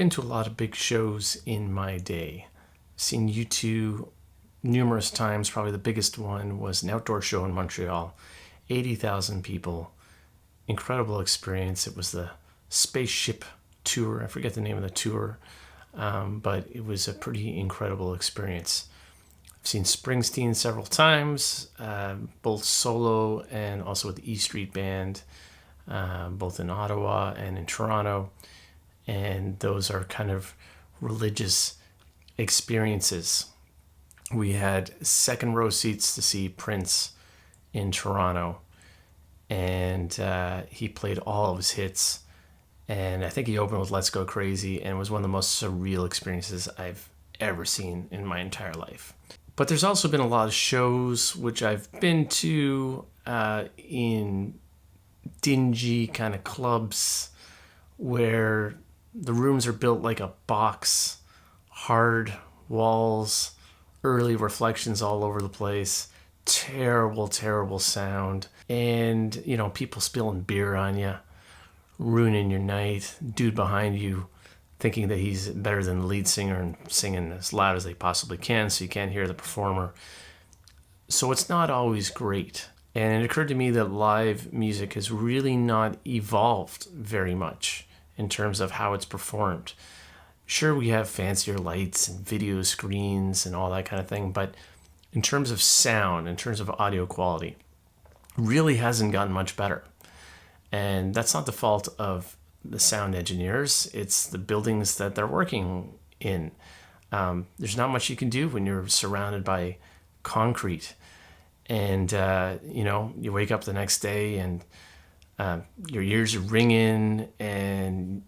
been to a lot of big shows in my day. Seen U2 numerous times. Probably the biggest one was an outdoor show in Montreal. 80,000 people. Incredible experience. It was the Spaceship Tour. I forget the name of the tour, but it was a pretty incredible experience. I've seen Springsteen several times, both solo and also with the E Street Band, both in Ottawa and in Toronto. And those are kind of religious experiences. We had second row seats to see Prince in Toronto, and he played all of his hits. And I think he opened with Let's Go Crazy, and it was one of the most surreal experiences I've ever seen in my entire life. But there's also been a lot of shows which I've been to in dingy kind of clubs where the rooms are built like a box, hard walls, early reflections all over the place, terrible, terrible sound, and, people spilling beer on you, ruining your night, dude behind you thinking that he's better than the lead singer and singing as loud as they possibly can so you can't hear the performer. So it's not always great. And it occurred to me that live music has really not evolved very much in terms of how it's performed. Sure, we have fancier lights and video screens and all that kind of thing, but in terms of sound, in terms of audio quality, really hasn't gotten much better. And that's not the fault of the sound engineers. It's the buildings that they're working in. There's not much you can do when you're surrounded by concrete. And, you wake up the next day and your ears are ringing and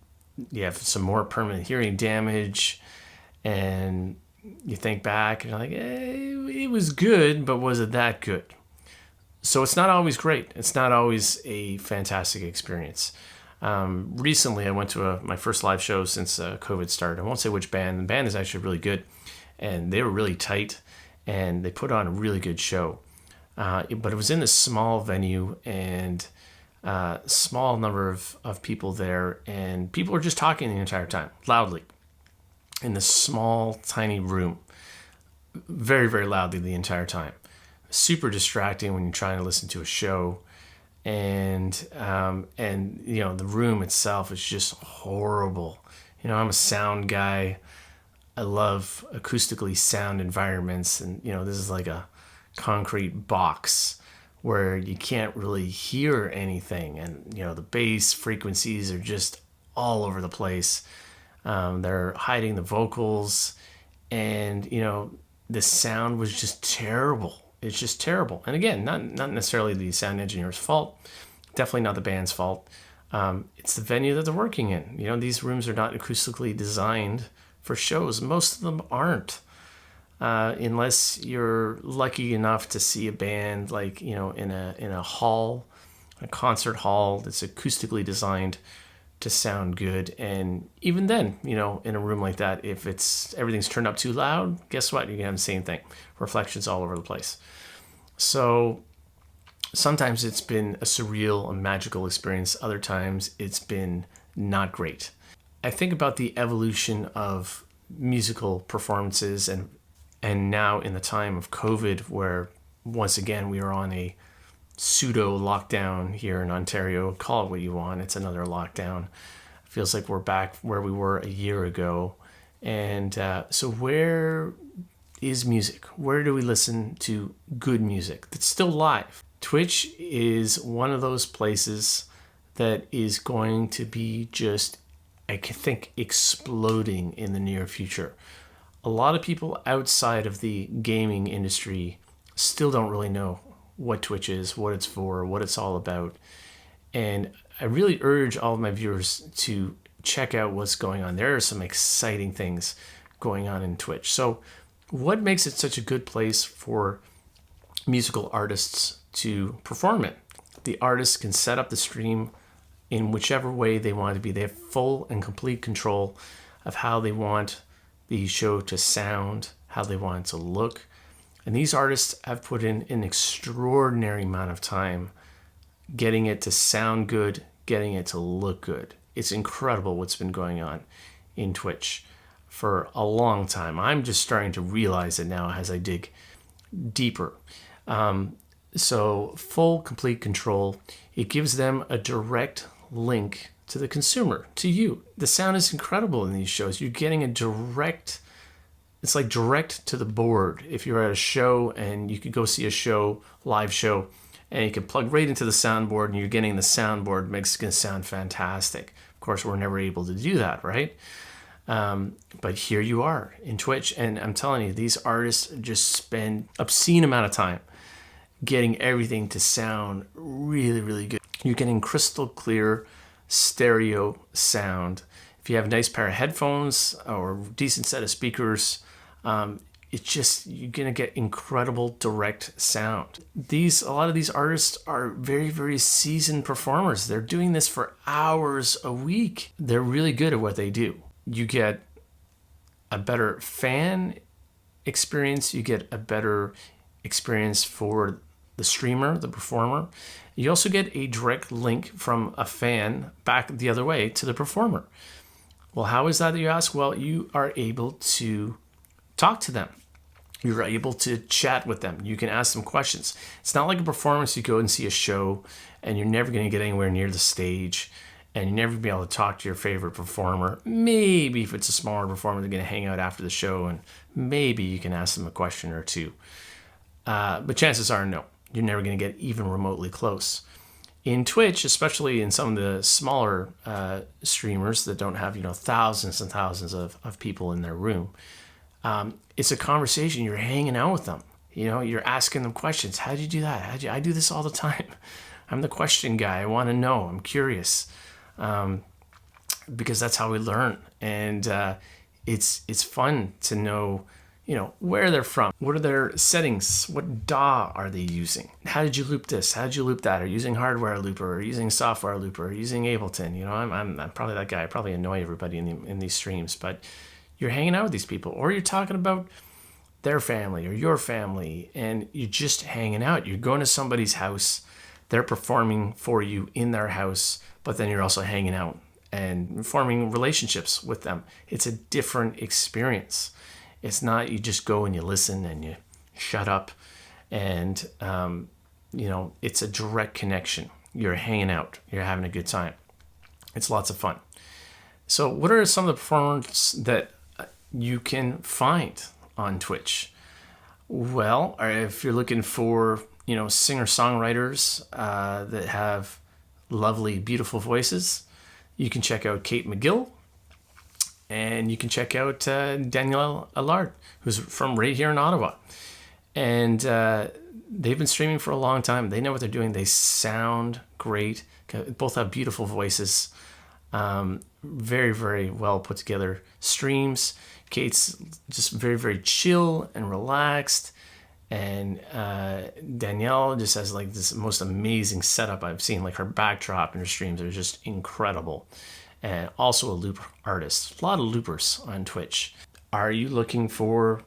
you have some more permanent hearing damage. And you think back and you're like, it was good, but was it that good? So it's not always great. It's not always a fantastic experience. Recently, I went to my first live show since COVID started. I won't say which band. The band is actually really good, and they were really tight, and they put on a really good show. But it was in this small venue and small number of people there, and people were just talking the entire time, loudly, in this small, tiny room, very, very loudly the entire time. Super distracting when you're trying to listen to a show. And the room itself is just horrible. I'm a sound guy. I love acoustically sound environments, and this is like a concrete box where you can't really hear anything, and the bass frequencies are just all over the place. They're hiding the vocals, and the sound was just terrible. It's just terrible. And again, not necessarily the sound engineer's fault, definitely not the band's fault. It's the venue that they're working in. These rooms are not acoustically designed for shows. Most of them aren't. Unless you're lucky enough to see a band like, in a hall, a concert hall that's acoustically designed to sound good. And even then, in a room like that, if everything's turned up too loud, guess what? You're gonna have the same thing. Reflections all over the place. So sometimes it's been a surreal, a magical experience. Other times it's been not great. I think about the evolution of musical performances and now in the time of COVID, where once again we are on a pseudo lockdown here in Ontario. Call it what you want. It's another lockdown. It feels like we're back where we were a year ago. And so where is music? Where do we listen to good music that's still live? Twitch is one of those places that is going to be just, I think, exploding in the near future. A lot of people outside of the gaming industry still don't really know what Twitch is, what it's for, what it's all about. And I really urge all of my viewers to check out what's going on. There are some exciting things going on in Twitch. So what makes it such a good place for musical artists to perform in? The artists can set up the stream in whichever way they want it to be. They have full and complete control of how they want the show to sound, how they want it to look. And these artists have put in an extraordinary amount of time getting it to sound good, getting it to look good. It's incredible what's been going on in Twitch for a long time. I'm just starting to realize it now as I dig deeper. So full, complete control. It gives them a direct link to the consumer, to you. The sound is incredible in these shows. You're getting a direct, it's like direct to the board. If you're at a show and you could go see a show, live show, and you can plug right into the soundboard and you're getting the soundboard, makes it sound fantastic. Of course, we're never able to do that, right? But here you are in Twitch, and I'm telling you, these artists just spend obscene amount of time getting everything to sound really, really good. You're getting crystal clear stereo sound. If you have a nice pair of headphones or a decent set of speakers, it's just, you're gonna get incredible direct sound. A lot of these artists are very, very seasoned performers. They're doing this for hours a week. They're really good at what they do. You get a better fan experience. You get a better experience for the streamer, the performer. You also get a direct link from a fan back the other way to the performer. Well, how is that, you ask? Well, you are able to talk to them. You're able to chat with them. You can ask them questions. It's not like a performance. You go and see a show and you're never going to get anywhere near the stage and you're never going to be able to talk to your favorite performer. Maybe if it's a smaller performer, they're going to hang out after the show and maybe you can ask them a question or two. But chances are no. You're never going to get even remotely close. In Twitch, especially in some of the smaller streamers that don't have, thousands and thousands of people in their room, it's a conversation. You're hanging out with them. You're asking them questions. How'd you do that? I do this all the time. I'm the question guy. I want to know. I'm curious, because that's how we learn. And it's fun to know, where they're from. What are their settings? What DAW are they using? How did you loop this? How did you loop that? Are you using hardware looper? Or using software looper? Or using Ableton? I'm probably that guy. I probably annoy everybody in these streams, but you're hanging out with these people, or you're talking about their family or your family, and you're just hanging out. You're going to somebody's house. They're performing for you in their house, but then you're also hanging out and forming relationships with them. It's a different experience. It's not you just go and you listen and you shut up and, it's a direct connection. You're hanging out. You're having a good time. It's lots of fun. So what are some of the performers that you can find on Twitch? Well, if you're looking for, singer-songwriters that have lovely, beautiful voices, you can check out Kate McGill. And you can check out Danielle Allard, who's from right here in Ottawa. And they've been streaming for a long time. They know what they're doing. They sound great. Both have beautiful voices. Very, very well put together streams. Kate's just very, very chill and relaxed. And Danielle just has like this most amazing setup I've seen. Like her backdrop and her streams are just incredible. And also a loop artist. A lot of loopers on Twitch. Are you looking for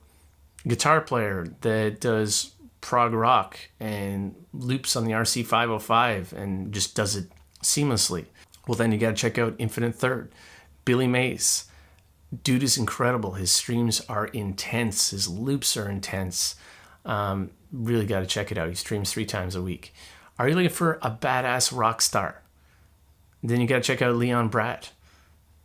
a guitar player that does prog rock and loops on the RC505 and just does it seamlessly? Well, then you got to check out Infinite Third. Billy Mays. Dude is incredible. His streams are intense. His loops are intense. Really got to check it out. He streams 3 times a week. Are you looking for a badass rock star? Then you got to check out Leon Bratt.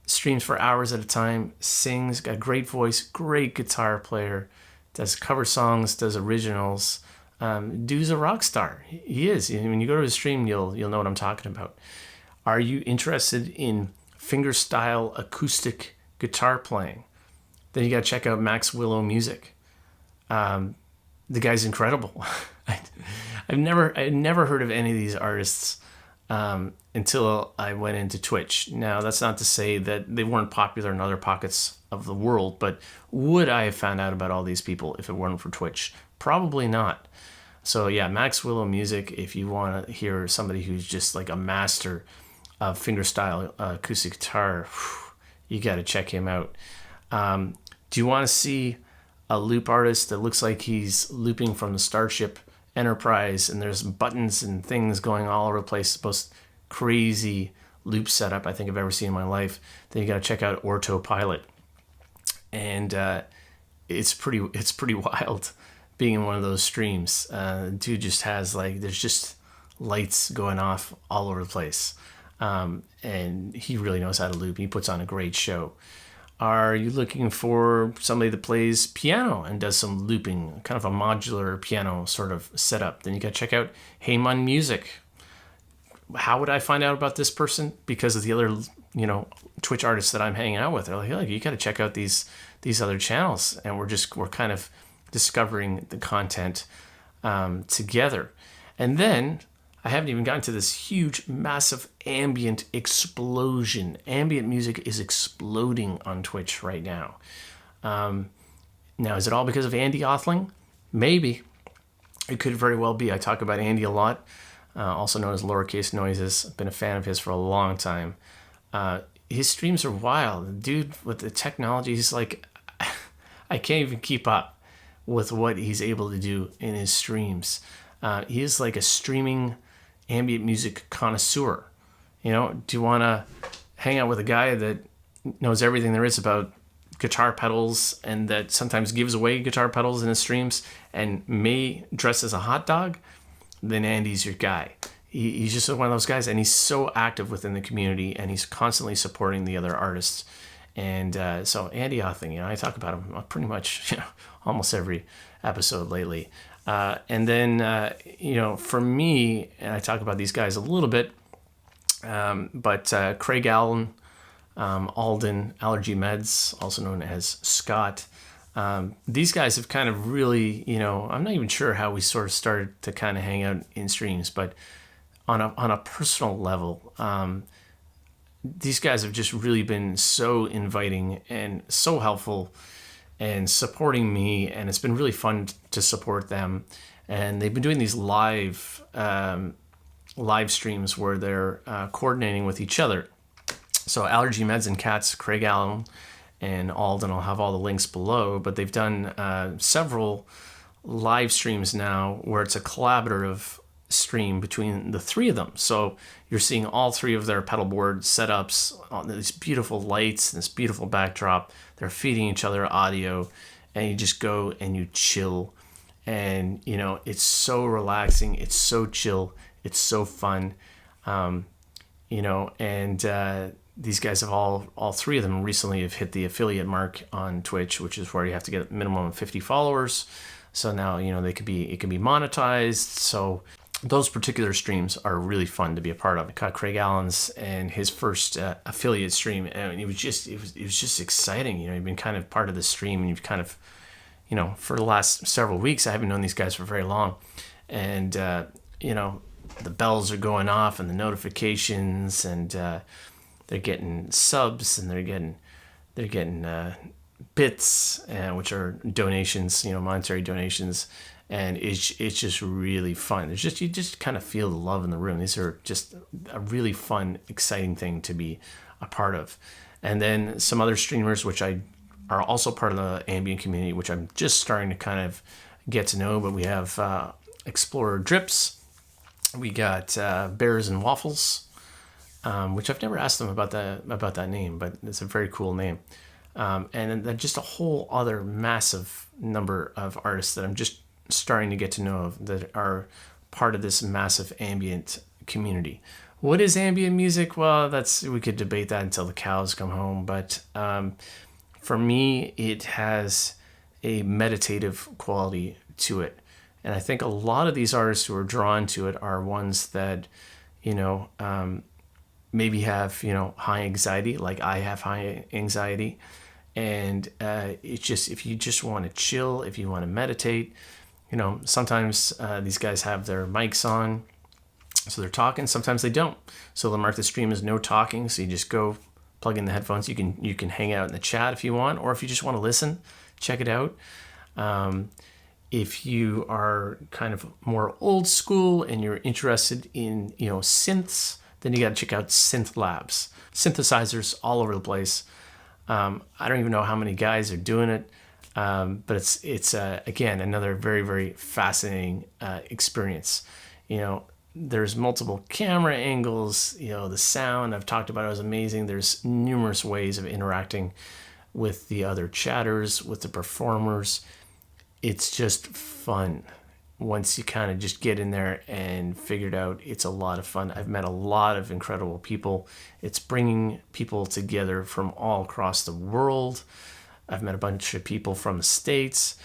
Streams for hours at a time, sings, got a great voice, great guitar player, does cover songs, does originals. Dude's a rock star. He is. When you go to his stream, you'll know what I'm talking about. Are you interested in fingerstyle acoustic guitar playing? Then you got to check out Max Willow Music. The guy's incredible. I've never heard of any of these artists until I went into Twitch. Now, that's not to say that they weren't popular in other pockets of the world, but would I have found out about all these people if it weren't for Twitch? Probably not. So yeah, Max Willow Music, if you want to hear somebody who's just like a master of fingerstyle acoustic guitar, you got to check him out. Do you want to see a loop artist that looks like he's looping from the Starship Enterprise and there's buttons and things going all over the place, most crazy loop setup I think I've ever seen in my life, then you got to check out Orto Pilot. And it's pretty wild being in one of those streams. Dude just has like, there's just lights going off all over the place. And he really knows how to loop. He puts on a great show. Are you looking for somebody that plays piano and does some looping, kind of a modular piano sort of setup? Then you got to check out Heyman Music. How would I find out about this person? Because of the other, Twitch artists that I'm hanging out with. They're like, you got to check out these other channels, and we're kind of discovering the content together. And then I haven't even gotten to this huge, massive ambient explosion. Ambient music is exploding on Twitch right now. Now, is it all because of Andy Othling? Maybe. It could very well be. I talk about Andy a lot, also known as Lowercase Noises. I've been a fan of his for a long time. His streams are wild. The dude with the technology, he's like, I can't even keep up with what he's able to do in his streams. He is like a streaming ambient music connoisseur. Do you want to hang out with a guy that knows everything there is about guitar pedals and that sometimes gives away guitar pedals in his streams and may dress as a hot dog? Then Andy's your guy. He's just one of those guys, and he's so active within the community, and he's constantly supporting the other artists. And so Andy Othling, I talk about him pretty much almost every episode lately. And then, for me, and I talk about these guys a little bit, but Craig Allen, Alden, Allergy Meds, also known as Scott, these guys have kind of really, I'm not even sure how we sort of started to kind of hang out in streams, but on a personal level, these guys have just really been so inviting and so helpful and supporting me, and it's been really fun to support them. And they've been doing these live streams where they're coordinating with each other. So Allergy Meds and Cats, Craig Allen and Alden, I'll have all the links below, but they've done several live streams now where it's a collaborative stream between the three of them. So you're seeing all three of their pedal board setups, these beautiful lights, this beautiful backdrop. They're feeding each other audio, and you just go and you chill. And, it's so relaxing. It's so chill. It's so fun. These guys have all three of them recently have hit the affiliate mark on Twitch, which is where you have to get a minimum of 50 followers. So now, it can be monetized. So those particular streams are really fun to be a part of. I caught Craig Allen's and his first affiliate stream, and it was just exciting. You've been kind of part of the stream, and you've kind of, for the last several weeks, I haven't known these guys for very long, and the bells are going off and the notifications, and they're getting subs, and they're getting bits, which are donations, monetary donations. And it's just really fun. You just kind of feel the love in the room. These are just a really fun, exciting thing to be a part of. And then some other streamers, which are also part of the ambient community, which I'm just starting to kind of get to know. But we have Explorer Drips. We got Bears and Waffles, which I've never asked them about that name, but it's a very cool name. And then just a whole other massive number of artists that I'm just starting to get to know of that are part of this massive ambient community. What is ambient music? Well, we could debate that until the cows come home, but for me, it has a meditative quality to it. And I think a lot of these artists who are drawn to it are ones that, maybe have, high anxiety, like I have high anxiety. And it's just, if you just want to chill, if you want to meditate, sometimes these guys have their mics on, so they're talking. Sometimes they don't. So they'll mark the stream as no talking. So you just go plug in the headphones. You can hang out in the chat if you want, or if you just want to listen, check it out. If you are kind of more old school and you're interested in synths, then you got to check out Synth Labs. Synthesizers all over the place. I don't even know how many guys are doing it. But it's again, another very, very fascinating experience. there's multiple camera angles. The sound I've talked about is amazing. There's numerous ways of interacting with the other chatters, with the performers. It's just fun. Once you kind of just get in there and figure it out, it's a lot of fun. I've met a lot of incredible people. It's bringing people together from all across the world. I've met a bunch of people from the States,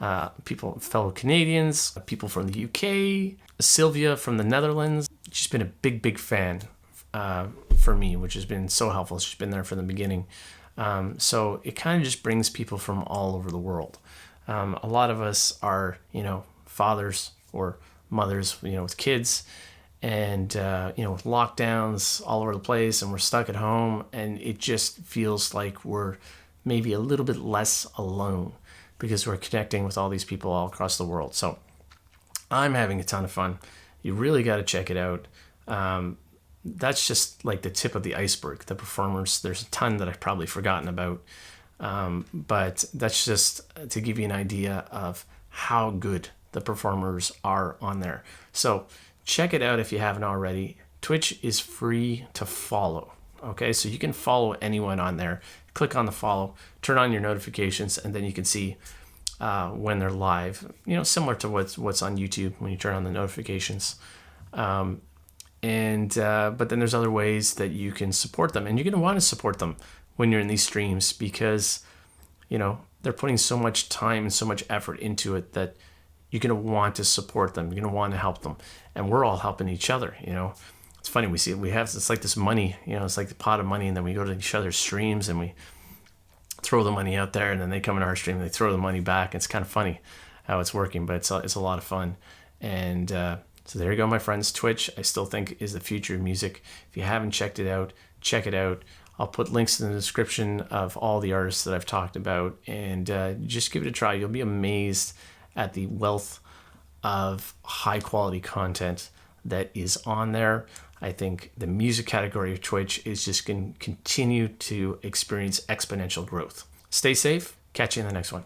fellow Canadians, people from the UK, Sylvia from the Netherlands. She's been a big, big fan for me, which has been so helpful. She's been there from the beginning. So it kind of just brings people from all over the world. A lot of us are, fathers or mothers, with kids, and with lockdowns all over the place, and we're stuck at home, and it just feels like we're maybe a little bit less alone because we're connecting with all these people all across the world. So I'm having a ton of fun. You really got to check it out. That's just like the tip of the iceberg. The performers, there's a ton that I've probably forgotten about. But that's just to give you an idea of how good the performers are on there. So check it out if you haven't already. Twitch is free to follow. Okay, so you can follow anyone on there. Click on the follow, turn on your notifications, and then you can see when they're live. Similar to what's on YouTube when you turn on the notifications. But then there's other ways that you can support them, and you're going to want to support them when you're in these streams because they're putting so much time and so much effort into it that you're going to want to support them. You're going to want to help them, and we're all helping each other. It's funny, it's like this money, it's like the pot of money, and then we go to each other's streams and we throw the money out there, and then they come in our stream and they throw the money back. It's kind of funny how it's working, but it's a lot of fun. And so there you go, my friends. Twitch, I still think, is the future of music. If you haven't checked it out, check it out. I'll put links in the description of all the artists that I've talked about, and just give it a try. You'll be amazed at the wealth of high quality content that is on there. I think the music category of Twitch is just going to continue to experience exponential growth. Stay safe. Catch you in the next one.